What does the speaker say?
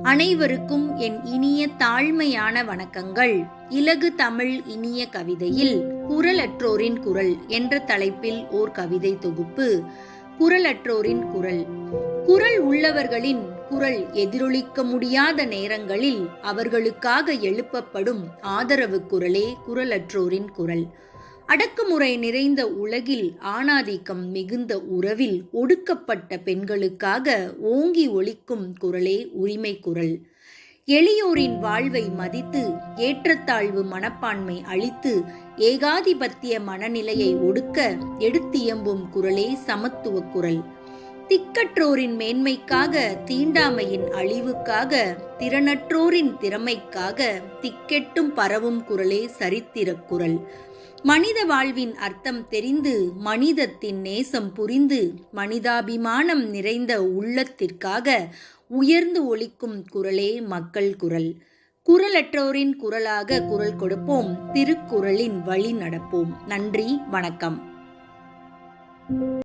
அனைவருக்கும் என் இனிய தாழ்மையான வணக்கங்கள். இலகு தமிழ் இனிய கவிதையில் குரலற்றோரின் குரல் என்ற தலைப்பில் ஓர் கவிதை தொகுப்பு. குரலற்றோரின் குரல். குரல் உள்ளவர்களின் குரல் எதிரொலிக்க முடியாத நேரங்களில் அவர்களுக்காக எழுப்பப்படும் ஆதரவு குரலே குரலற்றோரின் குரல். அடக்குமுறை நிறைந்த உலகில், ஆணாதிக்கம் மிகுந்த உறவில் ஒடுக்கப்பட்ட பெண்களுக்காக ஓங்கி ஒலிக்கும் குரலே உரிமை குரல். எளியோரின் வாழ்வை மதித்து, ஏற்றத்தாழ்வு மனப்பான்மை அளித்து, ஏகாதிபத்திய மனநிலையை ஒடுக்க எடுத்தியம்பும் குரலே சமத்துவ குரல். திக்கற்றோரின் மேன்மைக்காக, தீண்டாமையின் அழிவுக்காக, திறனற்றோரின் திறமைக்காக திக்கெட்டும் பரவும் குரலே சரித்திர குரல். மனித வாழ்வின் அர்த்தம் தெரிந்து, மனிதத்தின் நேசம் புரிந்து, மனிதாபிமானம் நிறைந்த உள்ளத்திற்காக உயர்ந்து ஒலிக்கும் குரலே மக்கள் குரல். குரலற்றோரின் குரலாக குரல் கொடுப்போம், திருக்குறளின் வழி நடப்போம். நன்றி, வணக்கம்.